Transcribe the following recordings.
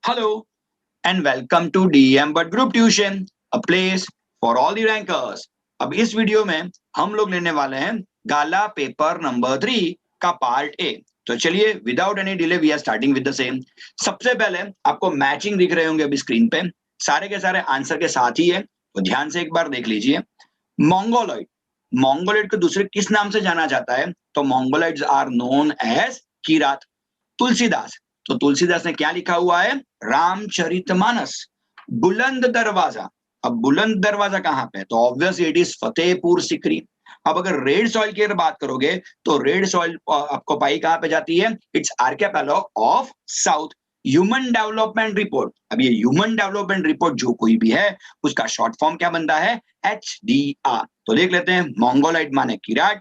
Hello and welcome to DM But Group Tuition, a place for all the rankers. अब इस video में हम लोग लेने वाले हैं गाला पेपर नंबर 3 का पार्ट ए। तो चलिए without any delay we are starting with the same. सबसे पहले आपको मैचिंग दिख रहे होंगे अभी स्क्रीन पे, सारे के सारे आंसर के साथ ही है, तो ध्यान से एक बार देख लीजिए। मंगोलॉइड, मंगोलॉइड को दूसरे किस नाम से जाना जाता है? तो मंगोलॉइड्स are known as Kirat. Tulsidas, तो तुलसीदास ने क्या लिखा हुआ है? रामचरितमानस। बुलंद दरवाजा, अब बुलंद दरवाजा कहां पे? तो obviously it is Fatehpur Sikri. अब अगर रेड सॉइल की अगर बात करोगे तो रेड सॉइल आपको पाई कहां पे जाती है? It's archipelago of south. Human development report, अब ये ह्यूमन डेवलपमेंट रिपोर्ट जो कोई भी है उसका शॉर्ट फॉर्म क्या बनता है? HDR। तो देख लेते हैं, मंगोलाइड माने किराट,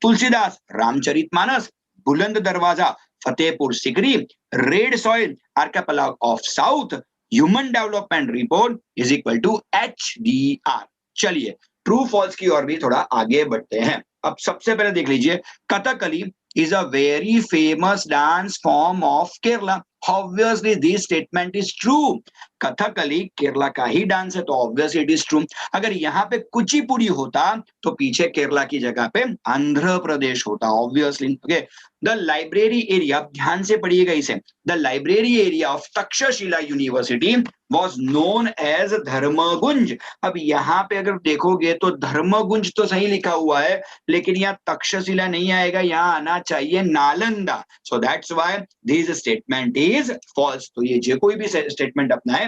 Tulsidas Ramcharitmanas, Buland Darwaza Fatehpur Sikri, red soil archipelago of south, human development report is equal to HDR। चलिए ट्रू फॉल्स की ओर भी थोड़ा आगे बढ़ते हैं। अब सबसे पहले देख लीजिए, Kathakali is a very famous dance form of Kerala. Obviously this statement is true. Kathakali Kerala का ही डांस है, तो ऑब्वियसली इट इज ट्रू। अगर यहाँ पे कुचिपुड़ी होता तो पीछे केरला की जगह पे आंध्र प्रदेश होता, obviously. Okay, the library area, ध्यान से पढ़िएगा इसे, the library area of Takshashila university was known as Dharmaganj. अब यहाँ पे अगर देखोगे तो धर्मगुंज तो सही लिखा हुआ है, लेकिन यहाँ तक्षशिला नहीं आएगा, यहाँ आना चाहिए Nalanda. So that's why this statement is false. तो ये जो कोई भी स्टेटमेंट अपना है,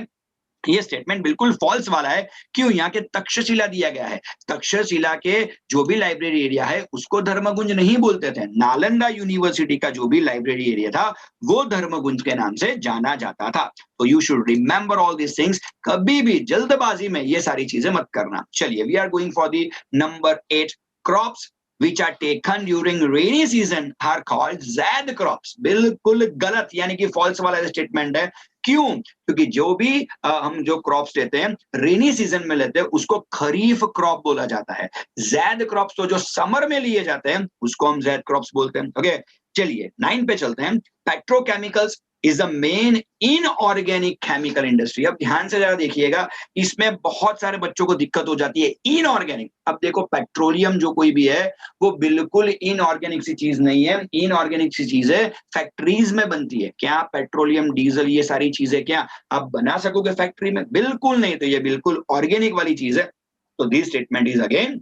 ये स्टेटमेंट बिल्कुल फॉल्स वाला है। क्यों? यहाँ के तक्षशिला दिया गया है, तक्षशिला के जो भी लाइब्रेरी एरिया है उसको धर्मगुंज नहीं बोलते थे। नालंदा यूनिवर्सिटी का जो भी लाइब्रेरी एरिया था वो धर्मगुंज के नाम से जाना जाता था। तो you should remember all this things, कभी भी जल्दबाजी में ये सारी चीजें मत करना। चलिए we are going for the number 8। Crops which are taken during rainy season are called zaid crops। बिल्कुल गलत, यानी कि फॉल्स वाला स्टेटमेंट है। क्यों? क्योंकि जो भी हम जो क्रॉप्स लेते हैं रेनी सीजन में लेते हैं उसको खरीफ क्रॉप बोला जाता है। जैद क्रॉप्स तो जो समर में लिए जाते हैं उसको हम जैद क्रॉप्स बोलते हैं। ओके, चलिए 9 पे चलते हैं। Petrochemicals is the main inorganic chemical industry. अब ध्यान से जरा देखिएगा, इसमें बहुत सारे बच्चों को दिक्कत हो जाती है। इनऑर्गेनिक, अब देखो पेट्रोलियम जो कोई भी है वो बिल्कुल इनऑर्गेनिक सी चीज नहीं है, इनऑर्गेनिक सी चीज है, फैक्ट्रीज में बनती है। क्या पेट्रोलियम, डीजल, ये सारी चीजें क्या आप बना सकोगे फैक्ट्री में? बिल्कुल नहीं। तो ये बिल्कुल ऑर्गेनिक वाली चीज है, तो this statement is again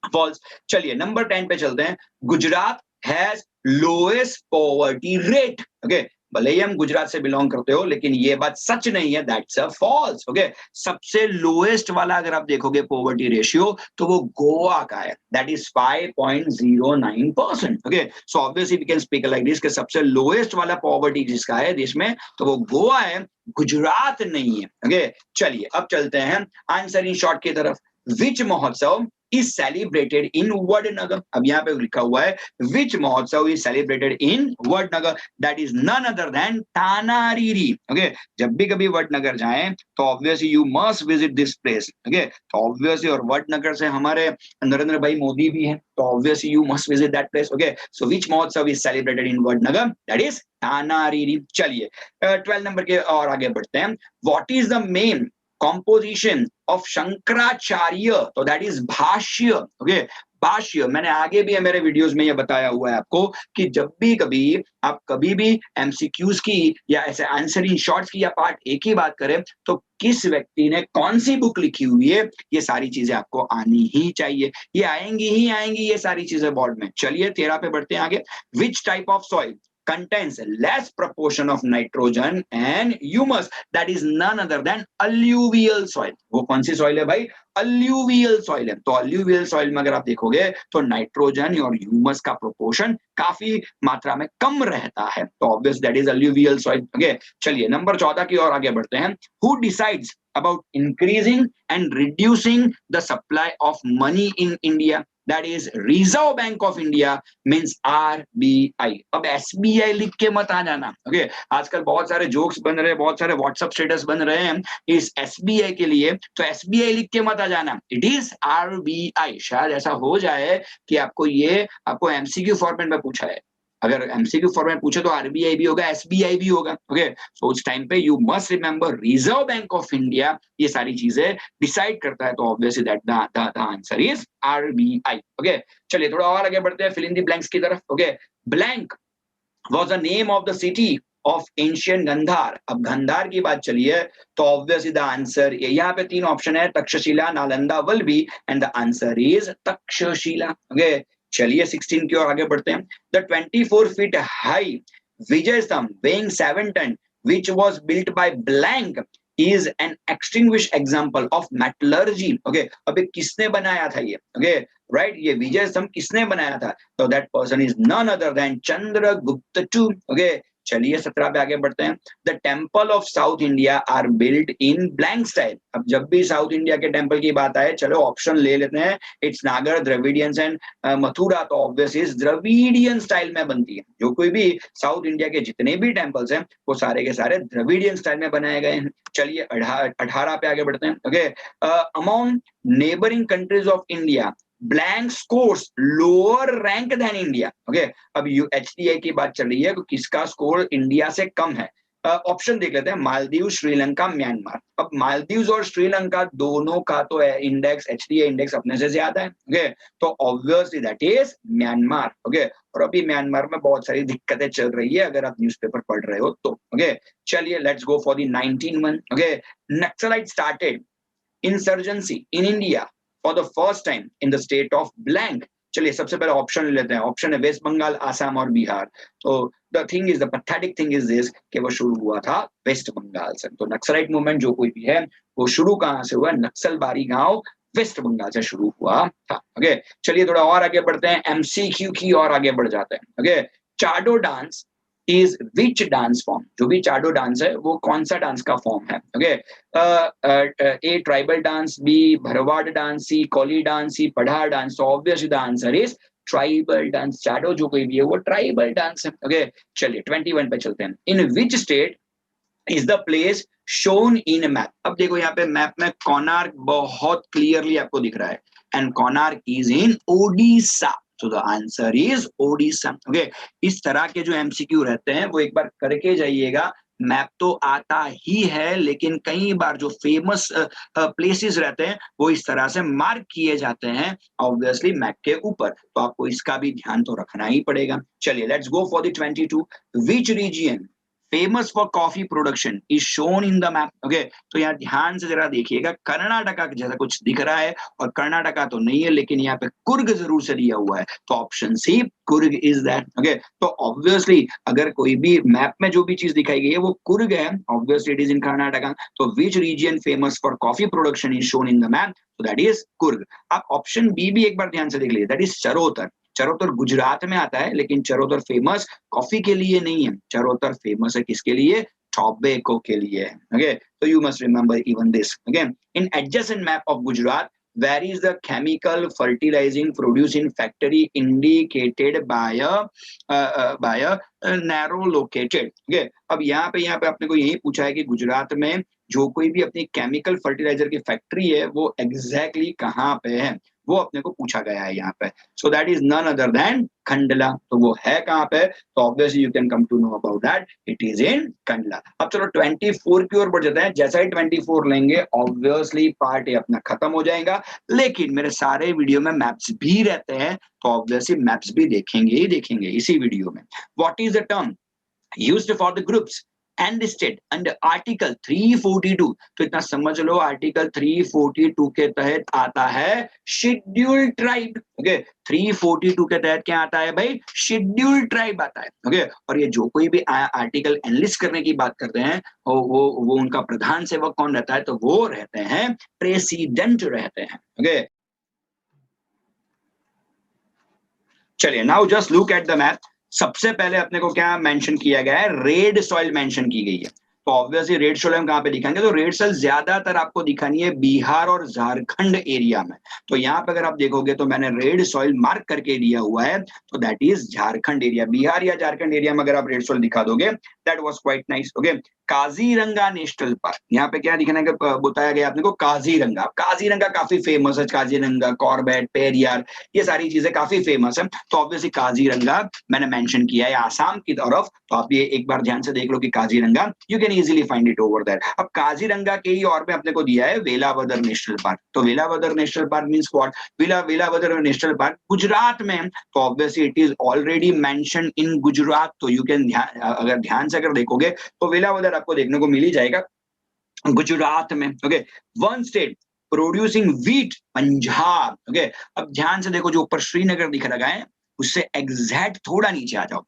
false. चलिए नंबर 10 पे चलते हैं। Gujarat has lowest poverty rate. Okay, भले ही हम गुजरात से बिलोंग करते हो लेकिन ये बात सच नहीं है, दैट्स अ फॉल्स। ओके, सबसे लोएस्ट वाला अगर आप देखोगे पॉवर्टी रेशियो तो वो गोवा का है, that is 5.09%। Okay, so obviously we can speak like this कि सबसे लोएस्ट वाला पॉवर्टी जिसका है देश में तो वो गोवा है, गुजरात नहीं है। ओके, चलिए अब चलते हैं आंसर इन शॉर्ट की तरफ। विच महोत्सव is celebrated in Vadnagar? अब यहाँ पे लिखा हुआ है which महोत्सव is celebrated in Vadnagar, that is none other than Tanariri। okay, जब भी कभी वडनगर जाएं तो obviously you must visit this place। okay, तो obviously और वडनगर से हमारे नरेंद्र भाई मोदी भी हैं, तो obviously you must visit that place। okay, so which महोत्सव is celebrated in Vadnagar? that is Tanariri। चलिए 12 नंबर के और आगे बढ़ते हैं। what is the main composition of Shankaracharya? तो दैट इज भाष्य। ओके, भाष्य मैंने आगे भी मेरे वीडियोस में ये बताया हुआ है आपको कि जब भी कभी आप कभी भी एमसीक्यूज की या ऐसे आंसर इन शॉर्ट्स की या पार्ट एक ही बात करें तो किस व्यक्ति ने कौन सी बुक लिखी हुई है ये सारी चीजें आपको आनी ही चाहिए, ये आएंगी ही आएंगी ये सारी चीजें बोर्ड में। चलिए 13 पे बढ़ते हैं आगे। Which type of soil contains less proportion of nitrogen and humus? that is none other than alluvial soil। वो कौन सी सॉइल है भाई? alluvial soil है। तो alluvial soil में अगर आप देखोगे तो नाइट्रोजन और ह्यूमस का प्रोपोर्शन काफी मात्रा में कम रहता है, तो obvious that is alluvial soil। Okay, चलिए नंबर 14 की ओर आगे बढ़ते हैं। who decides about increasing and reducing the supply of money in India? that is Reserve Bank of India means RBI। अब SBI लिख के मत आ जाना। ओके, आजकल बहुत सारे जोक्स बन रहे हैं, बहुत सारे व्हाट्सएप स्टेटस बन रहे हैं इस SBI के लिए, तो SBI लिख के मत आ जाना, इट इज RBI। शायद ऐसा हो जाए कि आपको MCQ फॉर्मेट में पूछा है अगर एमसीक्यू फॉर्मेट में पूछे तो आरबीआई भी होगा, एसबीआई भी होगा। ओके, सो उस टाइम पे you must remember reserve bank of India ये सारी चीजें डिसाइड करता है, तो obviously that the answer is RBI. Okay, चलिए थोड़ा और आगे बढ़ते हैं, फिल इन द ब्लैंक्स की तरफ। Okay, blank was the name of the city of ancient Gandhar. अब गंधार की बात चली है तो ऑब्वियसली द आंसर, यहाँ पे 3 ऑप्शन है, Takshashila, Nalanda, Vallabhi, and the answer is Takshashila. Okay, चलिए 16 की ओर आगे बढ़ते हैं। The 24 feet high Vijay Stambh weighing 7 ton which was built by blank is an extinguished example of metallurgy। Okay, अबे किसने बनाया था ये? ओके, राइट, ये विजय स्तंभ किसने बनाया था? तो that person is none other than Chandragupta two. Okay, चलिए 17 पे आगे बढ़ते हैं। The temple of South India are build in blank style. अब जब भी साउथ इंडिया के टेम्पल की बात आए, चलो ऑप्शन ले लेते हैं। इट्स नागर, द्रविडियंस एंड मथुरा। तो ऑब्वियसली द्रविडियन स्टाइल में बनती है। जो कोई भी साउथ इंडिया के जितने भी टेम्पल्स हैं वो सारे के सारे द्रविडियन स्टाइल में बनाए गए हैं। चलिए 18 पे आगे बढ़ते हैं। Okay, among neighbouring countries of India blank scores lower rank than India. Okay, अब एचडीआई की बात चल रही है तो किसका स्कोर इंडिया से कम है? ऑप्शन देख लेते हैं, मालदीव, श्रीलंका, म्यांमार। अब मालदीव और श्रीलंका दोनों का तो इंडेक्स, एचडीआई इंडेक्स अपने से ज्यादा है। ओके, तो obviously that is Myanmar. Okay, और अभी म्यांमार में बहुत सारी दिक्कतें चल रही है अगर आप न्यूज़पेपर पढ़ रहे हो तो। ओके, चलिए let's go for the 19 one. Okay, naxalite started insurgency in India for the first time in the state of blank. चलिए सबसे पहले ऑप्शन ले लेते हैं। ऑप्शन है वेस्ट बंगाल, आसाम और बिहार। तो the thing is, the pathetic thing is this कि वो शुरू हुआ था वेस्ट बंगाल से। तो नक्सलाइट मूवमेंट जो कोई भी है वो शुरू कहां से हुआ? नक्सलबारी गांव वेस्ट बंगाल से शुरू हुआ था। ओके, चलिए थोड़ा और आगे बढ़ते हैं, एमसीक्यू की और आगे बढ़ जाते हैं। Okay, Chado dance is which dance form? जो भी चाडो डांस है वो कौन सा डांस का फॉर्म है? Okay, A tribal dance, B Bharwad dance, C Koli dance, C Padhar dance. तो obviously the answer is tribal dance. Chado जो कोई भी है वो ट्राइबल डांस है। ओके, चलिए 21 पे चलते हैं। In which state is the place shown in map? अब देखो यहाँ पे मैप में कोणार्क बहुत क्लियरली आपको दिख रहा है, and Konark is in Odisha. तो the answer is Odisha. Okay, इस तरह के जो एमसीक्यू रहते हैं वो एक बार करके जाइएगा। मैप तो आता ही है लेकिन कई बार जो फेमस प्लेसेस रहते हैं वो इस तरह से मार्क किए जाते हैं ऑब्वियसली मैप के ऊपर, तो आपको इसका भी ध्यान तो रखना ही पड़ेगा। चलिए let's go for the 22। Which region famous for coffee production is shown in the map? Okay, तो यहाँ ध्यान से जरा देखिएगा, कर्नाटका जैसा कुछ दिख रहा है और कर्नाटका तो नहीं है लेकिन यहाँ पे कुर्ग जरूर से दिया हुआ है, तो option C Coorg is that. Okay, तो ऑब्वियसली अगर कोई भी मैप में जो भी चीज दिखाई गई है वो कुर्ग है, obviously it is in Karnataka. तो which region famous for coffee production is shown in the map? तो दैट इज कुर्ग। आप ऑप्शन बी भी एक बार ध्यान से देख लीजिए, दैट इज चरोतर। चरोतर गुजरात में आता है लेकिन चरोतर फेमस कॉफी के लिए नहीं है, चरोतर फेमस है किसके लिए? टोबैको के लिए। ओके, तो you must remember even this. Okay, in adjacent map of Gujarat where is the chemical fertilizing produced in factory indicated by a narrow located? okay, अब यहाँ पे आपने को यही पूछा है कि गुजरात में जो कोई भी अपनी केमिकल फर्टिलाइजर की फैक्ट्री है वो एग्जैक्टली कहाँ पे है, वो अपने को पूछा गया है यहाँ पे। So that is none other than Khandla. तो वो है कहाँ पे? तो obviously you can come to know about that, it is in Kandla. अब चलो 24 की ओर बढ़ जाते हैं। जैसा ही 24 लेंगे ऑब्वियसली पार्ट ए अपना खत्म हो जाएगा, लेकिन मेरे सारे वीडियो में मैप्स भी रहते हैं तो ऑब्वियसली मैप्स भी देखेंगे ही देखेंगे इसी वीडियो में। What is the term used for the groups and listed under article 342? तो इतना समझ लो, आर्टिकल 342 के तहत आता है शेड्यूल्ड ट्राइब। ओके, 342 के तहत क्या आता है भाई? शेड्यूल्ड ट्राइब आता है। ओके, और ये जो कोई भी आर्टिकल एनलिस्ट करने की बात करते हैं वो उनका प्रधान सेवक कौन रहता है? तो वो रहते हैं प्रेसिडेंट रहते हैं। ओके, चलिए now just look at the map. सबसे पहले अपने को क्या मेंशन किया गया है? रेड सॉइल मेंशन की गई है। तो ऑब्वियसली रेड सोइल हम कहाँ पे दिखाएंगे, तो रेड सोइल ज्यादातर आपको दिखानी है बिहार और झारखंड एरिया में। तो यहाँ पे अगर आप देखोगे तो मैंने रेड सॉइल मार्क करके दिया हुआ है, तो that is Jharkhand area. Bihar या झारखंड एरिया में अगर आप रेड सॉइल दिखा दोगे, that was quite nice. Okay, Kaziranga national park, यहाँ पे क्या दिखाने का बताया गया आपने को, काजीरंगा। काजीरंगा काफी फेमस है, काजीरंगा, कॉर्बेट, पेरियार, ये सारी चीजें काफी फेमस है। तो ऑब्वियसली काजीरंगा मैंने मेंशन किया है आसाम की तरफ, तो आप ये एक बार ध्यान से देख लो कि Kaziranga, you can easily find it over there. अब काजीरंगा के ही और में अपने को दिया है वेलावदर नेशनल पार्क। तो Velavadar national park means what, Velavadar national park Gujarat में, तो obviously it is already mention in Gujarat. तो यू कैन अगर ध्यान से अगर देखोगे तो वेलावदर आपको देखने को मिल ही जाएगा गुजरात में। Okay, one state producing wheat, Punjab. Okay, अब ध्यान से देखो, जो ऊपर श्रीनगर दिख रहा है उससे एग्जैक्ट थोड़ा नीचे आ जाओ,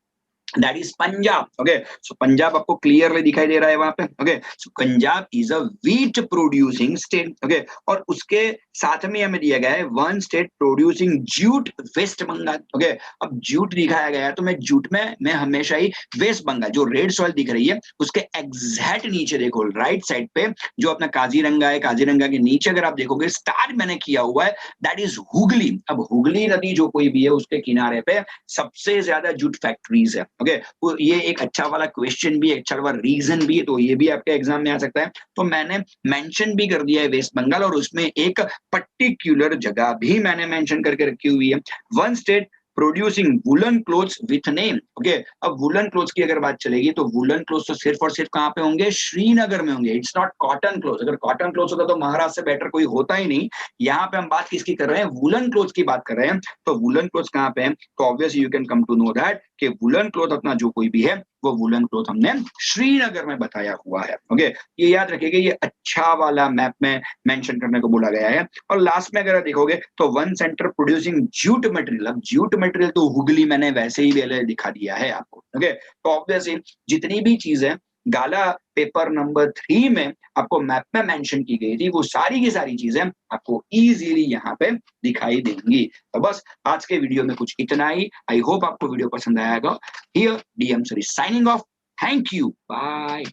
that is Punjab. Okay, so Punjab आपको क्लियरली दिखाई दे रहा है वहां पे। Okay, so Punjab is a wheat producing state. Okay, और उसके साथ में हमें दिया गया है one state producing jute, West Bengal. Okay, अब जूट दिखाया गया है, तो मैं जूट में मैं हमेशा ही वेस्ट बंगाल, जो रेड सॉइल दिख रही है उसके एग्जैक्ट नीचे देखो, राइट साइड पे जो अपना काजीरंगा है, काजीरंगा के नीचे अगर आप देखोगे स्टार्ट मैंने किया हुआ है, दैट इज हुगली। अब हुगली नदी जो कोई भी है उसके किनारे पे सबसे ज्यादा जूट फैक्ट्रीज है। ओके, ये एक अच्छा वाला क्वेश्चन भी है, अच्छा वाला रीजन भी है, तो ये भी आपके एग्जाम में आ सकता है। तो मैंने मेंशन भी कर दिया है वेस्ट बंगाल, और उसमें एक पर्टिकुलर जगह भी मैंने मेंशन करके रखी हुई है, one state producing woollen clothes with name. Okay, अब वुलन क्लोथ्स की अगर बात चलेगी तो वुलन क्लोथ्स तो सिर्फ और सिर्फ कहाँ पे होंगे, श्रीनगर में होंगे। It's not cotton clothes. अगर कॉटन क्लोथ्स होता तो महाराष्ट्र से बेटर कोई होता ही नहीं। यहाँ पे हम बात किसकी कर रहे हैं, वुलन क्लोथ्स की बात कर रहे हैं। तो वुलन क्लोथ्स कहाँ पे है, तो obviously you can come to know that कि वुलन क्लोथ अपना जो कोई भी है वो वुलन क्लोथ हमने श्रीनगर में बताया हुआ है। ओके, ये याद रखिएगा, ये अच्छा वाला मैप में मेंशन करने को बोला गया है। और लास्ट में अगर देखोगे तो one centre producing jute material. अब जूट मटेरियल तो हुगली मैंने वैसे ही पहले दिखा दिया है आपको। ओके, तो ऑब्वियसली जितनी भी चीजें गाला पेपर नंबर 3 में आपको मैप में मेंशन की गई थी, वो सारी की सारी चीजें आपको इजीली यहाँ पे दिखाई देंगी। तो बस आज के वीडियो में कुछ इतना ही। आई होप आपको वीडियो पसंद आएगा। Here DM sir signing off. Thank you, bye.